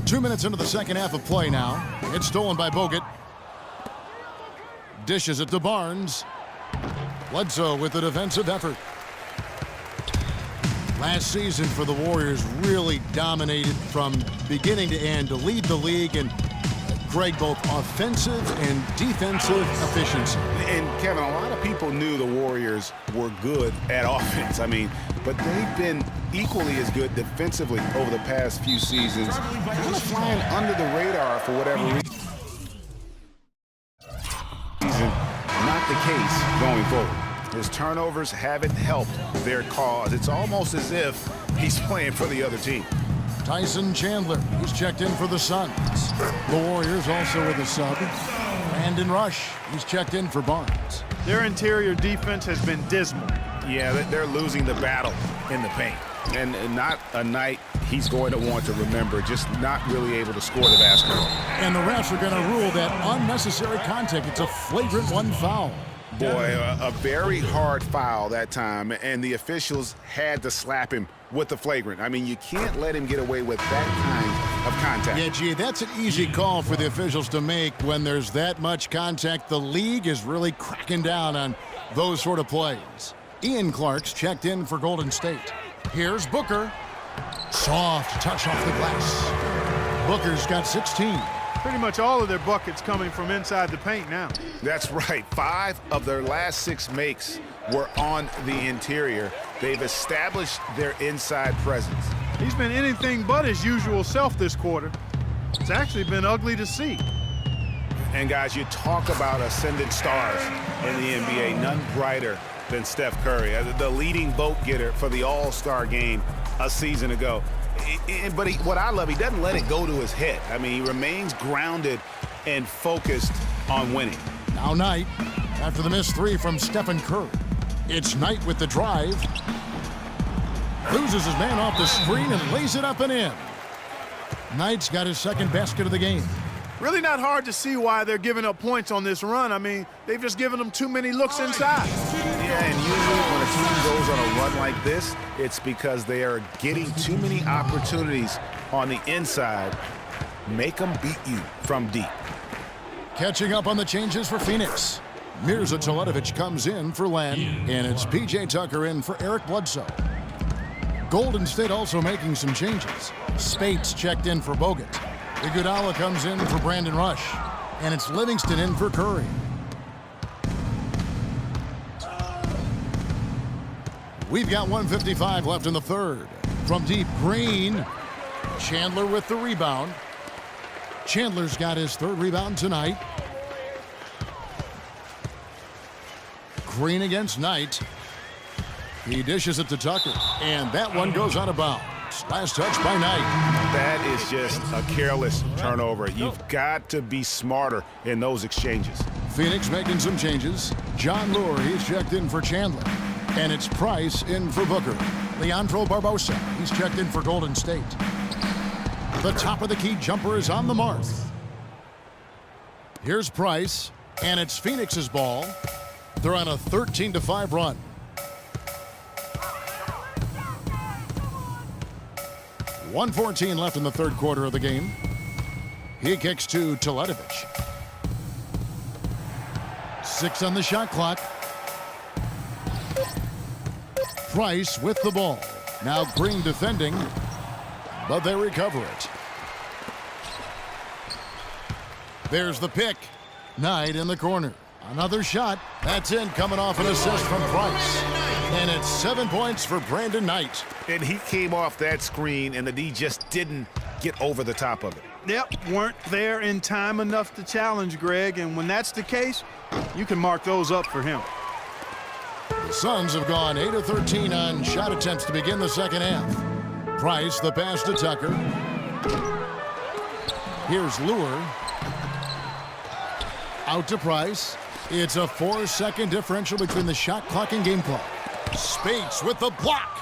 2 minutes into the second half of play now. It's stolen by Bogut. Dishes it to Barnes. Bledsoe with the defensive effort. Last season for the Warriors really dominated from beginning to end to lead the league in Greg, both offensive and defensive efficiency. And Kevin, a lot of people knew the Warriors were good at offense. I mean, but they've been equally as good defensively over the past few seasons. Kind of flying under the radar for whatever reason. Not the case going forward. His turnovers haven't helped their cause. It's almost as if he's playing for the other team. Tyson Chandler, he's checked in for the Suns. The Warriors also with a sub. Brandon Rush, he's checked in for Barnes. Their interior defense has been dismal. Yeah, they're losing the battle in the paint. And not a night he's going to want to remember, just not really able to score the basketball. And the refs are going to rule that unnecessary contact. It's a flagrant one foul. Boy, a very hard foul that time, and the officials had to slap him with the flagrant. I mean, you can't let him get away with that kind of contact. Yeah, gee, that's an easy call for the officials to make when there's that much contact. The league is really cracking down on those sort of plays. Ian Clark's checked in for Golden State. Here's Booker. Soft touch off the glass. Booker's got 16. Pretty much all of their buckets coming from inside the paint now. That's right. 5 of their last 6 makes were on the interior. They've established their inside presence. He's been anything but his usual self this quarter. It's actually been ugly to see. And guys, you talk about ascendant stars in the NBA, none brighter than Steph Curry, the leading vote getter for the All-Star game a season ago. But what I love, he doesn't let it go to his head. I mean, he remains grounded and focused on winning. Now Knight, after the missed 3 from Stephen Curry. It's Knight with the drive. Loses his man off the screen and lays it up and in. Knight's got his second basket of the game. Really not hard to see why they're giving up points on this run. I mean, they've just given them too many looks inside. Yeah, and usually when a team goes on a run like this, it's because they are getting too many opportunities on the inside. Make them beat you from deep. Catching up on the changes for Phoenix. Mirza Teletovic comes in for Len, and it's P.J. Tucker in for Eric Bledsoe. Golden State also making some changes. Spates checked in for Bogut. Iguodala comes in for Brandon Rush, and it's Livingston in for Curry. We've got 1:55 left in the third. From deep, Green. Chandler with the rebound. Chandler's got his 3rd rebound tonight. Green against Knight. He dishes it to Tucker, and that one goes out of bounds. Last touch by Knight. That is just a careless turnover. You've got to be smarter in those exchanges. Phoenix making some changes. John Lure, he's checked in for Chandler. And it's Price in for Booker. Leandro Barbosa, he's checked in for Golden State. The top of the key jumper is on the mark. Here's Price, and it's Phoenix's ball. They're on a 13-5 run. .114 left in the third quarter of the game. He kicks to Teletovic. 6 on the shot clock. Price with the ball. Now Green defending, but they recover it. There's the pick. Knight in the corner. Another shot. That's in, coming off an assist from Price. And it's 7 points for Brandon Knight. And he came off that screen, and the D just didn't get over the top of it. Yep, weren't there in time enough to challenge Greg, and when that's the case, you can mark those up for him. The Suns have gone 8 of 13 on shot attempts to begin the second half. Price, the pass to Tucker. Here's Lure. Out to Price. It's a 4-second differential between the shot clock and game clock. Spates with the block.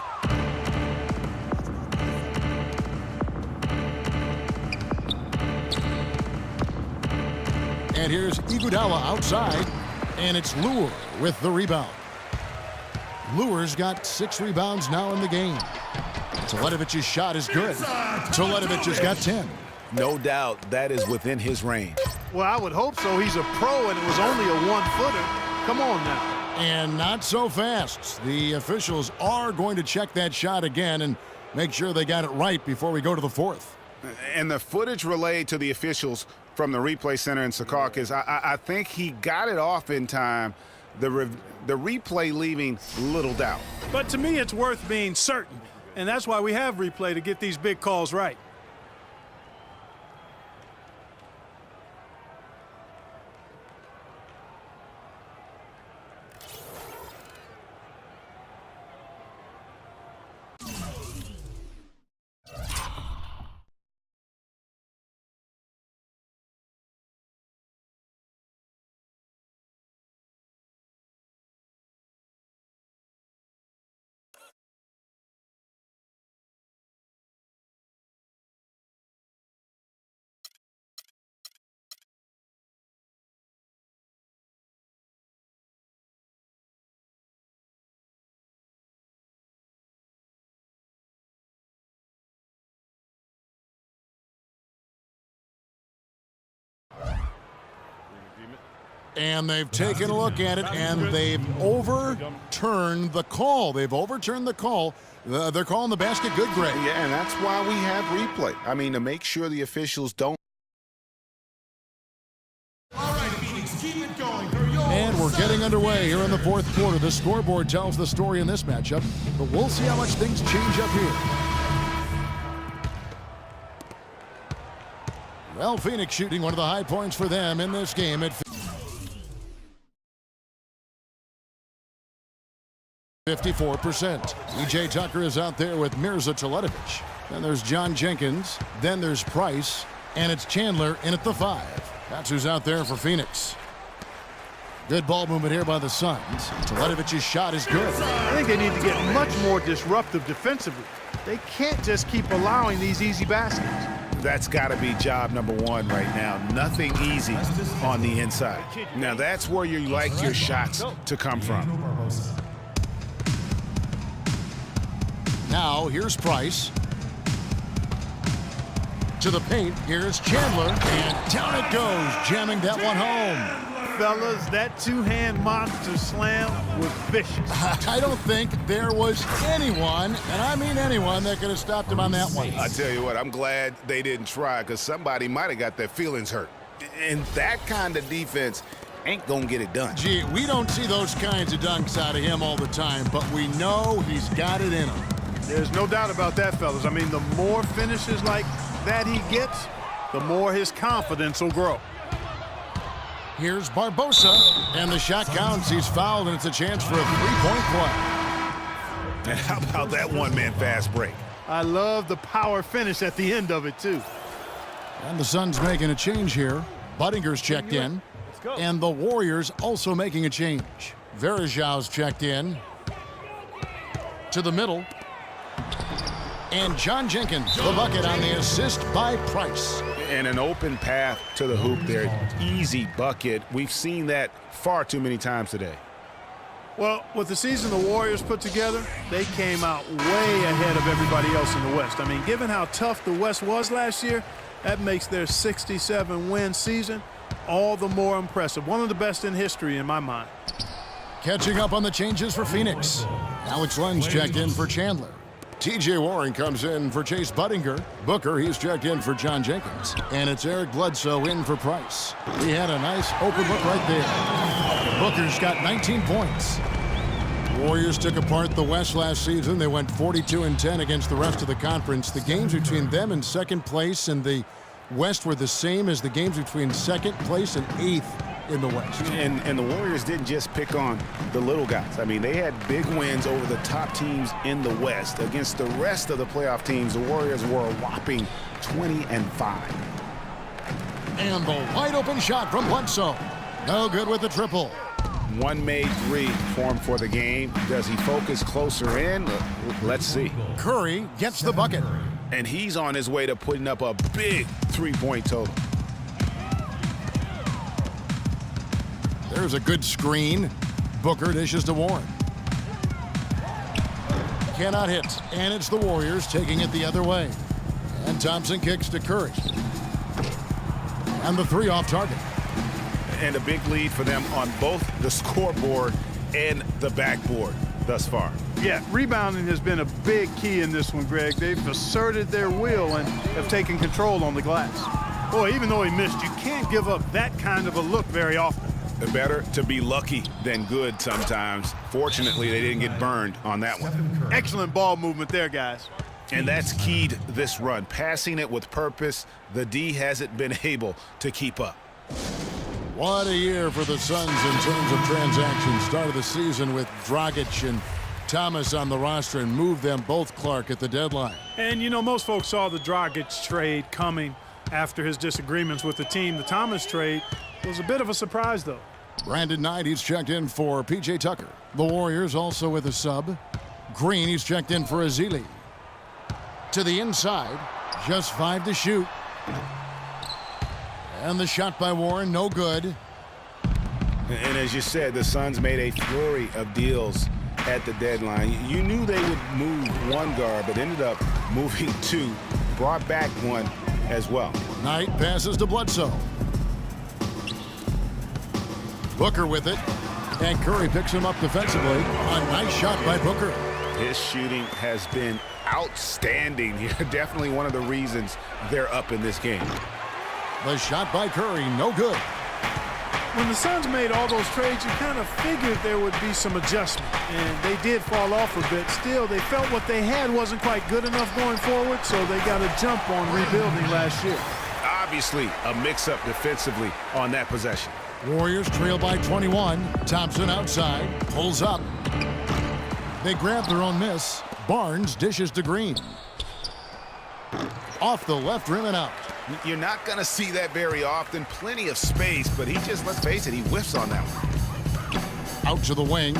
And here's Iguodala outside, and it's Lure with the rebound. Lure's got 6 rebounds now in the game. Teletovic's shot is good. Teletovic has got 10. No doubt that is within his range. Well, I would hope so. He's a pro, and it was only a one-footer. Come on now. And not so fast. The officials are going to check that shot again and make sure they got it right before we go to the fourth. And the footage relayed to the officials from the replay center in Secaucus, I think he got it off in time. The replay leaving little doubt. But to me, it's worth being certain, and that's why we have replay to get these big calls right. And they've taken a look at it, and they've overturned the call. They've overturned the call. They're calling the basket good, Greg. Yeah, and that's why we have replay. I mean, to make sure the officials don't. All right, Phoenix, keep it going. And we're getting underway here in the fourth quarter. The scoreboard tells the story in this matchup, but we'll see how much things change up here. Well, Phoenix shooting one of the high points for them in this game at 54%. PJ Tucker is out there with Mirza Teletovic. Then there's John Jenkins. Then there's Price. And it's Chandler in at the 5. That's who's out there for Phoenix. Good ball movement here by the Suns. Teletovic's shot is good. I think they need to get much more disruptive defensively. They can't just keep allowing these easy baskets. That's got to be job number one right now. Nothing easy on the inside. Now, that's where you like your shots to come from. Now, here's Price. To the paint, here's Chandler, and down it goes, jamming that one home. Fellas, that two-hand monster slam was vicious. I don't think there was anyone, and I mean anyone, that could have stopped him on that one. I tell you what, I'm glad they didn't try, because somebody might have got their feelings hurt. And that kind of defense ain't gonna get it done. Gee, we don't see those kinds of dunks out of him all the time, but we know he's got it in him. There's no doubt about that, fellas. I mean, the more finishes like that he gets, the more his confidence will grow. Here's Barbosa, and the shot counts. He's fouled, and it's a chance for a three-point play. And how about that one-man fast break? I love the power finish at the end of it, too. And the Suns making a change here. Buddinger's checked in, and the Warriors also making a change. Verajau's checked in. To the middle. And John Jenkins, the bucket on the assist by Price. And an open path to the hoop there. Easy bucket. We've seen that far too many times today. Well, with the season the Warriors put together, they came out way ahead of everybody else in the West. I mean, given how tough the West was last year, that makes their 67-win season all the more impressive. One of the best in history in my mind. Catching up on the changes for Phoenix. Alex Len's checked in for Chandler. T.J. Warren comes in for Chase Budinger. Booker, he's checked in for John Jenkins. And it's Eric Bledsoe in for Price. He had a nice open look right there. Booker's got 19 points. Warriors took apart the West last season. They went 42-10 against the rest of the conference. The games between them and second place in the West were the same as the games between second place and 8th in the West. And the Warriors didn't just pick on the little guys. I mean, they had big wins over the top teams in the West. Against the rest of the playoff teams, the Warriors were a whopping 20-5. And the wide open shot from Bledsoe. No good with the triple. One made three formed for the game. Does he focus closer in? Let's see. Curry gets the bucket. And he's on his way to putting up a big three-point total. There's a good screen. Booker dishes to Warren. Cannot hit. And it's the Warriors taking it the other way. And Thompson kicks to Curry. And the 3 off target. And a big lead for them on both the scoreboard and the backboard thus far. Yeah, rebounding has been a big key in this one, Greg. They've asserted their will and have taken control on the glass. Boy, even though he missed, you can't give up that kind of a look very often. Better to be lucky than good sometimes. Fortunately, they didn't get burned on that one. Excellent ball movement there, guys. And that's keyed this run. Passing it with purpose, the D hasn't been able to keep up. What a year for the Suns in terms of transactions. Started the season with Dragic and Thomas on the roster and moved them both, Clark, at the deadline. And, you know, most folks saw the Dragic trade coming after his disagreements with the team. The Thomas trade was a bit of a surprise, though. Brandon Knight, he's checked in for P.J. Tucker. The Warriors also with a sub. Green, he's checked in for Azili. To the inside, just 5 to shoot. And the shot by Warren, no good. And as you said, the Suns made a flurry of deals at the deadline. You knew they would move one guard, but ended up moving 2. Brought back 1 as well. Knight passes to Bledsoe. Booker with it. And Curry picks him up defensively. A nice shot by Booker. His shooting has been outstanding here. Definitely one of the reasons they're up in this game. The shot by Curry, no good. When the Suns made all those trades, you kind of figured there would be some adjustment, and they did fall off a bit. Still, they felt what they had wasn't quite good enough going forward, so they got a jump on rebuilding last year. Obviously, a mix-up defensively on that possession. Warriors trail by 21. Thompson outside, pulls up. They grab their own miss. Barnes dishes to Green. Off the left rim and out. You're not going to see that very often. Plenty of space, but he just, let's face it, he whiffs on that one. Out to the wing.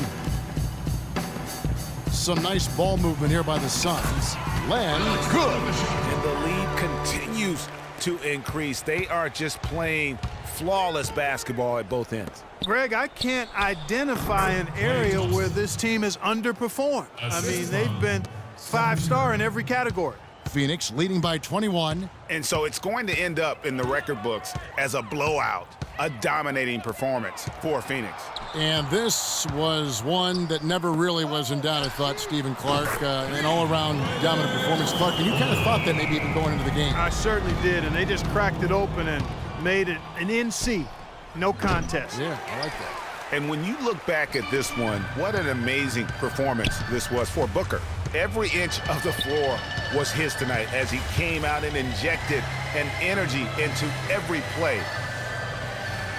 Some nice ball movement here by the Suns. Len, good. And the lead continues to increase. They are just playing flawless basketball at both ends. Greg, I can't identify an area where this team has underperformed. I mean, they've been 5-star in every category. Phoenix leading by 21. And so it's going to end up in the record books as a blowout, a dominating performance for Phoenix. And this was one that never really was in doubt, I thought, Stephen Clark. An all-around dominant performance. Clark, and you kind of thought that maybe even going into the game. I certainly did, and they just cracked it open and made it an NC. No contest. Yeah, I like that. And when you look back at this one, what an amazing performance this was for Booker. Every inch of the floor was his tonight as he came out and injected an energy into every play.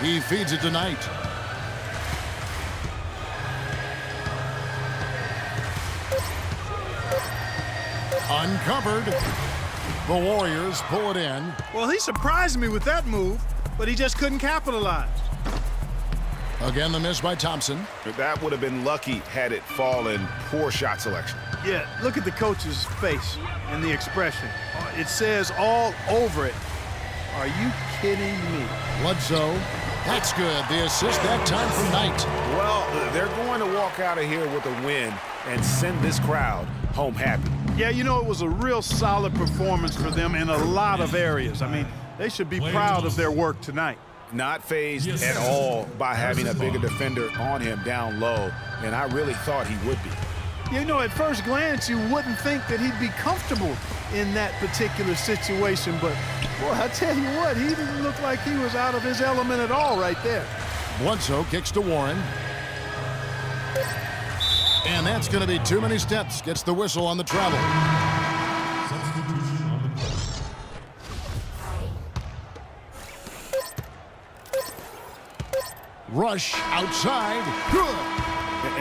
He feeds it tonight. Uncovered. The Warriors pull it in. Well, he surprised me with that move, but he just couldn't capitalize. Again, the miss by Thompson. That would have been lucky had it fallen. Poor shot selection. Yeah, look at the coach's face and the expression. It says all over it, "Are you kidding me?" Bledsoe, that's good. The assist that time from Knight. Well, they're going to walk out of here with a win and send this crowd home happy. Yeah, you know, it was a real solid performance for them in a lot of areas. I mean, they should be proud of their work tonight. Not phased at all by having a bigger defender on him down low, and I really thought he would be. You know, at first glance, you wouldn't think that he'd be comfortable in that particular situation, but, boy, I tell you what, he didn't look like he was out of his element at all right there. Bledsoe kicks to Warren. And that's going to be too many steps. Gets the whistle on the travel. Rush outside. Good.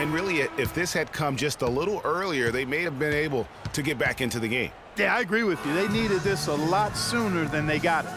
And really, if this had come just a little earlier, they may have been able to get back into the game. Yeah, I agree with you. They needed this a lot sooner than they got it.